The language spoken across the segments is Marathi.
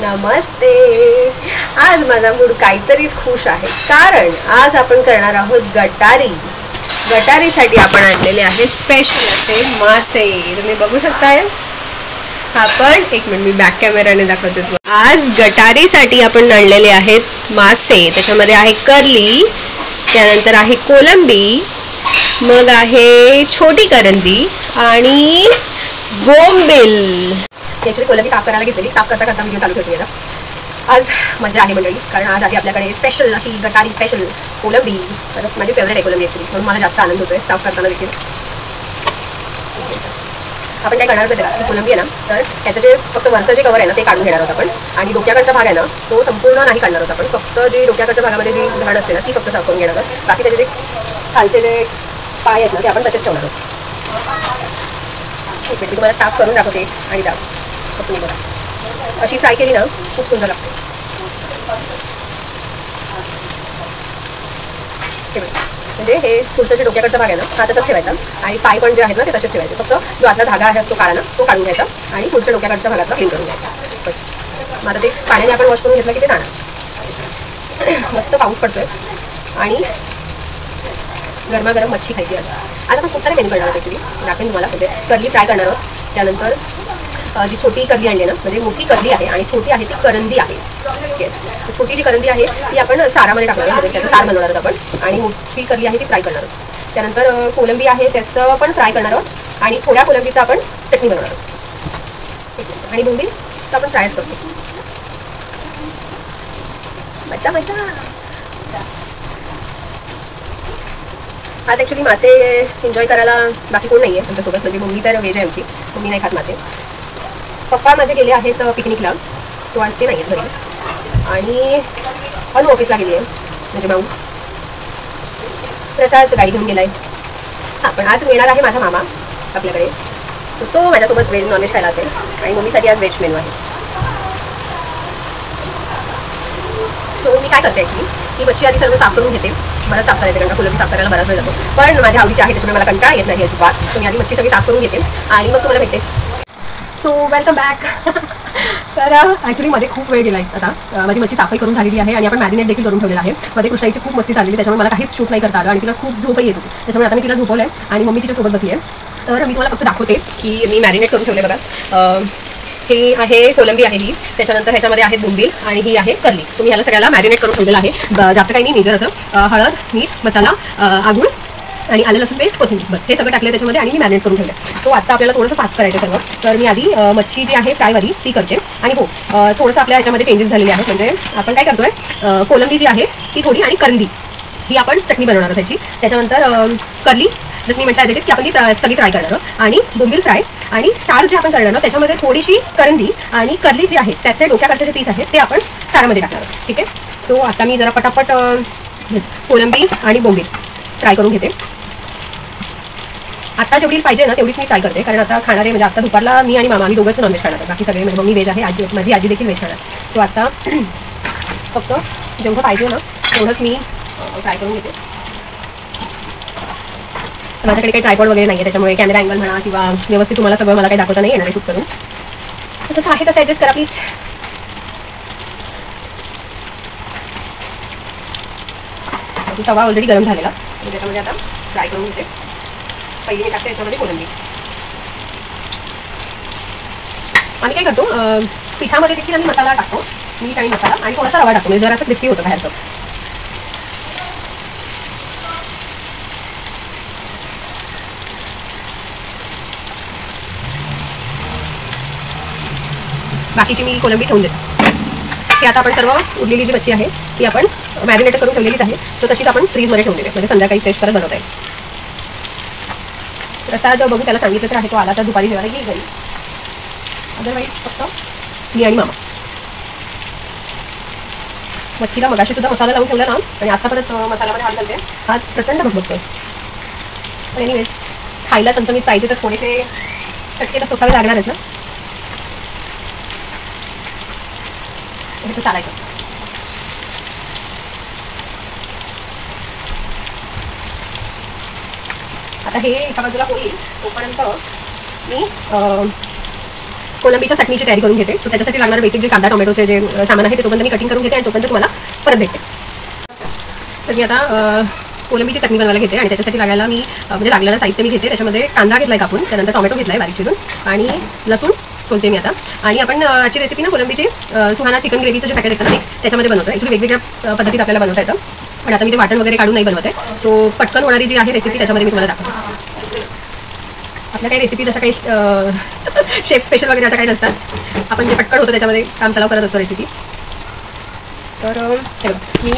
नमस्ते. आज माझा मूड काहीतरीच खुश आहे, कारण आज आपण करणार आहोत गटारी. गटारीसाठी आपण आणलेले आहेत स्पेशल असे मासे. तुम्ही बघू शकताय. आपण एक मिनिट मी बॅक कॅमेराने दाखवते. आज गटारीसाठी आपण आणलेले आहेत मासे. त्याच्यामध्ये आहे कर्ली, त्यानंतर आहे कोलंबी, मग आहे छोटी करंदी आणि बोंबील. ॲक्च्युली कोलंबी साफ करायला घेतलेली. साफ करता करता व्हिडिओ चालू ठेवते. आज मजा आहे मंडळी, कारण आज आहे आपल्याकडे स्पेशल अशी गटारी, स्पेशल कोलंबी. माझी फेवरेट आहे कोलंबी ॲक्च्युली, म्हणून मला जास्त आनंद होतोय साफ करताना देखील. आपण काय करणार होतं की कोलंबी आहे ना, तर त्याचं जे फक्त वरचं जे कवर आहे ना ते काढून घेणार आहोत आपण, आणि डोक्याकडचा भाग आहे ना तो संपूर्ण नाही काढणार आहोत आपण. फक्त जे डोक्याकडच्या भागामध्ये जी घाण असते ना ती फक्त साफ करून घेणार आहोत. बाकी त्याचे जे खालचे जे पाय आहेत ना ते आपण तसेच ठेवणार आहोत. एक मिनिट मी तुम्हाला साफ करून दाखवते आणि तुम्ही बघा. अशी फ्राय केली ना खूप सुंदर लागते. म्हणजे हे पुढचं जे डोक्याकडचा भाग आहे ना हा तसंच ठेवायचा, आणि पाय पण जे आहेत ना ते तसेच ठेवायचे. फक्त जो आतला धागा आहे तो काढा ना तो काढून घ्यायचा, आणि पुढच्या डोक्याकडच्या भागाचा क्लीन करून घ्यायचा बस. मग आता ते पाण्याने आपण वॉश करून घेतलं की ते जाणार. मस्त पाऊस पडतोय आणि गरमागरम मच्छी खायची आहे. आज आपण खूप सारे मेनू करणार आहोत ॲक्च्युली. दाखवेन तुम्हाला. म्हणजे कर्ली फ्राय करणार आहोत, त्यानंतर जी छोटी कर्ली आणली ना, म्हणजे मोठी कर्ली आहे आणि छोटी आहे ती करंदी आहे. येस, छोटी जी करंदी आहे ती आपण सारामध्ये टाकणार आहोत, म्हणजे त्याचं सार बनवणार आहोत आपण, आणि मोठी कर्ली आहे ती फ्राय करणार आहोत. त्यानंतर कोलंबी आहे त्याचं पण फ्राय करणार आहोत, आणि थोड्या कोलंबीचं आपण चटणी बनवणार आहोत. आणि बोंबील तर आपण फ्रायच करतो. मजा मजा. आज ॲक्च्युली मासे एन्जॉय करायला बाकी कोण नाही आहे आमच्यासोबत. म्हणजे मम्मी तर व्हेज आहे आमची, मम्मी नाही खात मासे. पप्पा माझे गेले आहेत पिकनिकला, सो आज ते नाही आहेत घरी. आणि अनु ऑफिसला गेली आहे, म्हणजे भाऊ. प्रसाद गाडी घेऊन गेला आहे. हां, पण आज येणार आहे माझा मामा आपल्याकडे, तो माझ्यासोबत व्हेज नॉनव्हेज खायला असेल, आणि मम्मीसाठी आज व्हेज मेनू आहे. सो मी काय करते ॲक्च्युली की मच्छी आधी सर्व साफ करून घेते. बरंच साफ करायचं, कारण कोलंबी साफ करायला बराच वेळ जातो, पण माझ्या आवडीची आहे त्याच्यामुळे मला कंटाळा येत नाही अजिबात. सो मी आधी मच्छी सगळी साफ करून घेते आणि मग तुम्हाला भेटते. So welcome back. तर ॲक्च्युली मध्ये खूप वेळ गेला आहे. आता माझी मच्छी साफही करून झालेली आहे, आणि आपण मॅरिनेट देखील करून ठेवलेलं आहे. मध्ये कृष्णाईची खूप मस्ती चाललेली, त्याच्यामुळे मला काहीच शूट नाही करता आलं, आणि तिला खूप झोपही येत होती. त्याच्यामुळे आता मी तिला झोपवलं आहे आणि मम्मी तिच्यासोबत बसली आहे. तर मी तुम्हाला फक्त दाखवते की मी मॅरिनेट करून ठेवले बघा. हे आहे कोलंबी आहे ही, त्याच्यानंतर ह्याच्यामध्ये आहे बोंबील, आणि ही आहे कर्ली. तुम्ही ह्याला सगळ्याला मॅरिनेट करून ठेवलेलं आहे. जास्त काही नाही, मेजर असं हळद, मीठ, मसाला, आगूळ आणि आलं लसूण पेस्ट, कोथिंबीर, बस हे सगळं टाकलं त्याच्यामध्ये, आणि मी मॅरिनेट करून ठेवलं. सो आता आपल्याला थोडंसं फास्ट करायचं सर्व. तर मी आधी मच्छी जी आहे फ्रायवाली ती करते. आणि हो, थोडंसं आपल्या ह्याच्यामध्ये चेंजेस झालेले आहेत. म्हणजे आपण काय करतोय, कोलंबी जी आहे ती थोडी, आणि करंदी ही आपण चटणी बनवणार आहोत त्याची. त्याच्यानंतर कर्ली जसं मी म्हणता येते की आपण ती सगळी फ्राय करणार आहोत, आणि बोंबील फ्राय, आणि सार जे आपण करणार आहोत त्याच्यामध्ये थोडीशी करंदी आणि कर्ली जी आहे त्याचे डोक्याकडचे जे पीस आहेत ते आपण सारामध्ये टाकणार आहोत. ठीक आहे. सो आता मी जरा पटापट कोलंबी आणि बोंबील फ्राय करून घेते. आता जेवढी पाहिजे ना तेवढीच मी फ्राय करते, कारण आता खाणारे म्हणजे आता दुपारला मी आणि मामा आम्ही दोघंच नॉनव्हेज खाणार. बाकी सगळे म्हणजे मम्मी व्हेज आहे, आजी, माझी आजी देखील व्हेज खाणार. सो आता फक्त जेवढं पाहिजे ना तेवढंच मी फ्राय करून घेते. माझ्याकडे काही ट्रायपॉड वगैरे नाही आहे, त्याच्यामुळे कॅमेरा अँगल म्हणा किंवा व्यवस्थित तुम्हाला सगळं मला काही दाखवता नाही येणार आहे शूट करून. तसंच आहे तसं ॲडजस्ट करा प्लीज. तवा ऑलरेडी गरम झालेला, त्याच्यामध्ये आता फ्राय करून घेते. पहिली मी टाकते याच्यामध्ये कोलंबी. आम्ही काय करतो, पिठामध्ये देखील आम्ही मसाला टाकतो, मीठ आणि मसाला, आणि थोडासा रवा टाकतो, म्हणजे जरा असं क्रिस्पी होतं बाहेरचं. बाकीची मी कोलंबी ठेवून देते. ती आता आपण सर्व उरलेली जी मच्छी आहे ती आपण मॅरिनेट करून ठेवलेलीच आहे, सो तशीच आपण फ्रीजमध्ये ठेवून देते, म्हणजे संध्याकाळी फ्रेश परत बनवता येईल. प्रसाद बघू त्याला सांगितलं तर आहे, तो आला तर दुपारी जेवायला येईल घरी, अदरवाईज फक्त मी आणि मामा. मच्छीला मगाशी सुद्धा मसाला लावून ठेवला ना, आणि आता परत मसाल्यामध्ये हात घालते. आज प्रचंड भगभगतोय, पण एनिवेज खायला चमचमीत पाहिजे तर थोडेसे चटके तर सोसावे लागणार आहेत ना, हे चालायचं. आता हे एका बाजूला होईल तोपर्यंत मी कोलंबीच्या चटणीची तयारी करून घेते. सो त्याच्यासाठी लागणारं बेसिक जे कांदा टोमॅटोचे जे सामान आहे ते तोपर्यंत मी कटिंग करून घेते आणि तोपर्यंत तुम्हाला परत भेटते. तर मी आता कोलंबीची चटणी बनवायला घेते आणि त्याच्यासाठी लागायला मी म्हणजे लागलेलं साहित्य मी घेते. त्याच्यामध्ये कांदा घेतला आहे कापून, त्यानंतर टोमॅटो घेतला आहे बारीक चिरून आणि लसूण सोलते मी आता. आणि आपण आजची रेसिपी ना कोलंबीची सुहाना चिकन ग्रेव्हीचं जे पॅकेट येतं ना मिक्स त्याच्यामध्ये बनवतो. ॲक्च्युली वेगवेगळ्या पद्धतीत आपल्याला बनवता येतं, पण आता मी ते वाटण वगैरे काढून नाही बनवत आहे. सो पटकन होणारी जी आहे रेसिपी त्याच्यामध्ये मी तुम्हाला दाखवते. आपल्या काही रेसिपी जशा काही शेफ स्पेशल वगैरे अशा काही नसतात, आपण जे पटकन होतं त्याच्यामध्ये काम चालू करत असतो रेसिपी. तर हे बघा मी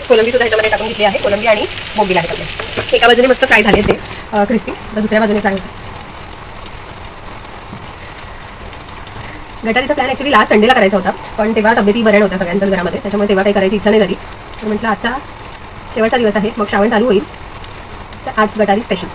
कोलंबीसुद्धा ह्याच्यामध्ये टाकून घेतली आहे. कोलंबी आणि बोंबील आहेत आपले. एका बाजूने मस्त फ्राय झाले ते क्रिस्पी, तर दुसऱ्या बाजूने फ्राय होते. गटारीचा प्लॅन ॲक्च्युली लास्ट संडेला करायचा होता, पण तेव्हा तब्येती बऱ्या नव्हत्या सगळ्यांच्याच घरामध्ये, त्याच्यामुळे तेव्हा काही करायची इच्छा नाही झाली. तर म्हटलं आजचा शेवटचा दिवस आहे, मग श्रावण चालू होईल, तर आज गटारी स्पेशल.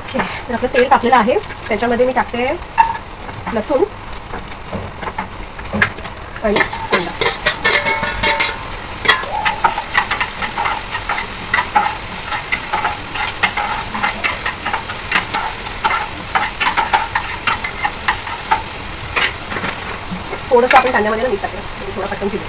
ओके, तर आपलं तेल तापलेलं आहे, त्याच्यामध्ये मी टाकते लसूण आणि कांदा. थोडंसं आपण कांद्यामध्ये मीठ टाकलं, थोडा पटकन शिजू.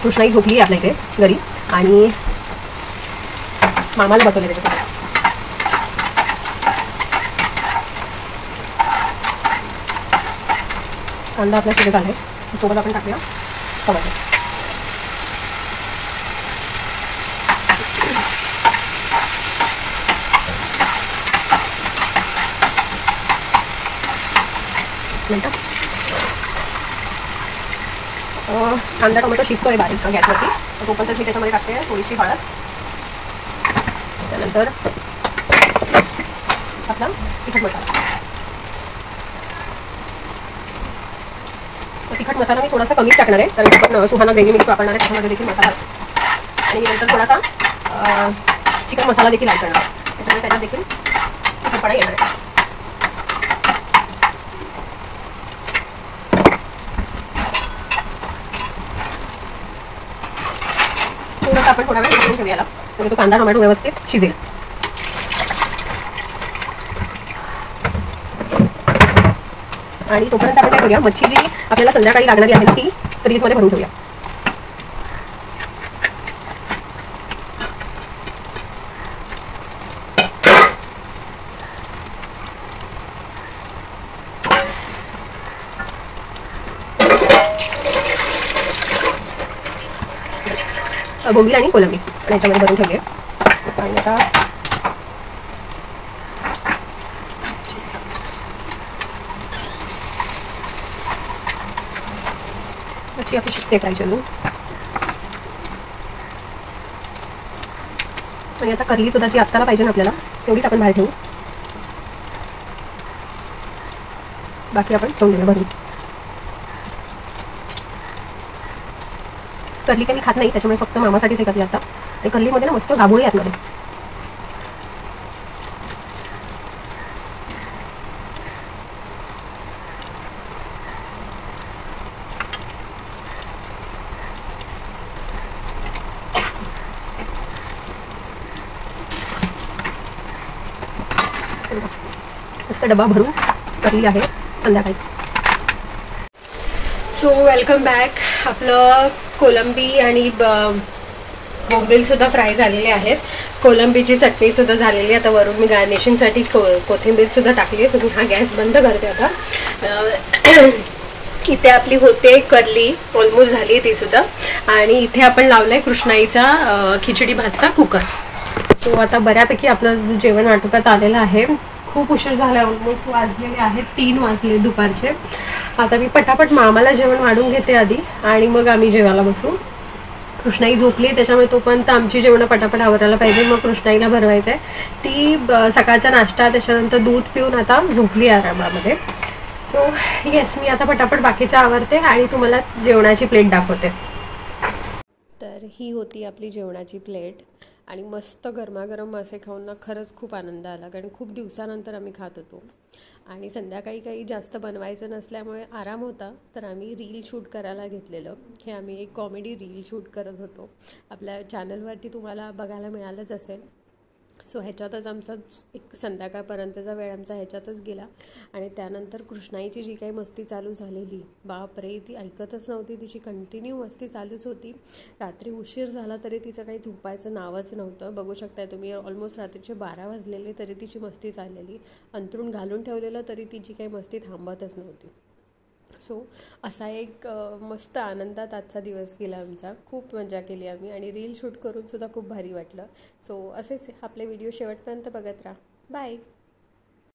कृष्णाई झोपली आहे आपल्या इथे घरी आणि मामाला बसवले त्याच्यासोबत. कांदा आपला शिजत आला आहे, सोबत आपण टाकूया टोमॅटो. कांदा टोमॅटो शिजतोय बारीक गॅसवरती, तर तोपर्यंत मी त्याच्यामध्ये टाकते थोडीशी हळद, त्यानंतर आपला तिखट मसाला. तिखट मसाला मी थोडासा कमीच टाकणार आहे, कारण आपण सुहाना ग्रेव्ही मिक्स वापरणार आहे, त्याच्यामध्ये देखील मसाला असतो. आणि मी नंतर थोडासा चिकन मसाला देखील ॲड करणार आहे, त्याच्यामुळे त्याच्यात देखील तिखटपणा येणार आहे. थोडंसं आपण थोडा वेळ शिजवून ठेवूयाला, म्हणजे तो कांदा टोमॅटो व्यवस्थित शिजेल. आणि तोपर्यंत आपण काय करूया, मच्छी जी आपल्याला संध्याकाळी लागणारी आहे ती फ्रीजमध्ये भरून ठेवूया. बोंबील आणि कोलंबी आणि याच्यामध्ये भरून ठेवले. आणि आता मच्छी आपली शिजते फ्राय करून. आणि आता करली सुद्धा जी आत्ताला पाहिजे ना आपल्याला तेवढीच आपण बाहेर ठेवू, बाकी आपण ठेवून देऊया भरून. करली काही मी खात नाही, त्याच्यामुळे फक्त मामासाठीच हे करते आता. आणि करलीमध्ये ना मस्त गाभोळी आतमध्ये. मस्त डबा भरून करली आहे संध्याकाळी. So welcome back. आपलं कोलंबी आणि बोंबीलसुद्धा फ्राय झालेले आहेत. कोलंबीची चटणीसुद्धा झालेली आहे. आता वरून मी गार्निशिंगसाठी कोथिंबीरसुद्धा टाकली आहे. तुम्ही हा गॅस बंद करते आता. इथे आपली होते करली ऑलमोस्ट झाली आहे तीसुद्धा. आणि इथे आपण लावलं आहे कृष्णाईचा खिचडी भातचा कुकर. सो आता बऱ्यापैकी आपलं जेवण आटोक्यात आलेलं आहे. खूप उशीर झाला, ऑलमोस्ट वाजलेले आहेत 3 वाजले दुपारचे. आता मी पटापट मामाला जेवण वाढून घेते आधी आणि मग आम्ही जेवायला बसू. कृष्णाई झोपली, त्याच्यामुळे तोपर्यंत आमची जेवणं पटापट आवरायला पाहिजे. मग कृष्णाईला भरवायचं आहे. ती सकाळचा नाश्ता त्याच्यानंतर दूध पिऊन आता झोपली आरामामध्ये. सो येस, मी आता पटापट बाकीचं आवरते आणि तुम्हाला जेवणाची प्लेट दाखवते. तर ही होती आपली जेवणाची प्लेट. आणि मस्त गरमागरम मासे खाऊन ना खरंच खूप आनंद आला, कारण खूप दिवसानंतर आम्ही खात होतो. आणि संध्याकाळी काही जास्त बनवायचं नसल्यामुळे आराम होता, तर आम्ही रील शूट करायला घेतलेलं. हे आम्ही एक कॉमेडी रील शूट करत होतो. आपल्या चॅनलवरती तुम्हाला बघायला मिळालंच असेल. सो ह्याच्यातच आमचा एक संध्याकाळपर्यंतचा वेळ आमचा ह्याच्यातच गेला. आणि त्यानंतर कृष्णाईची जी काही मस्ती चालू झालेली, बापरे, ती ऐकतच नव्हती. तिची कंटिन्यू मस्ती चालूच होती. रात्री उशीर झाला तरी तिचं काही झोपायचं नावच नव्हतं. बघू शकताय तुम्ही, ऑलमोस्ट रात्रीचे 12 वाजलेले तरी तिची मस्ती चाललेली. अंथरूण घालून ठेवलेलं तरी तिची काही मस्ती थांबतच नव्हती. सो असा एक मस्त आनंदात आजचा दिवस गेला आमचा. खूप मजा केली आम्ही आणि रील शूट करून सुद्धा खूप भारी वाटलं. सो असेच आपले व्हिडिओ शेवटपर्यंत बघत राहा. बाय.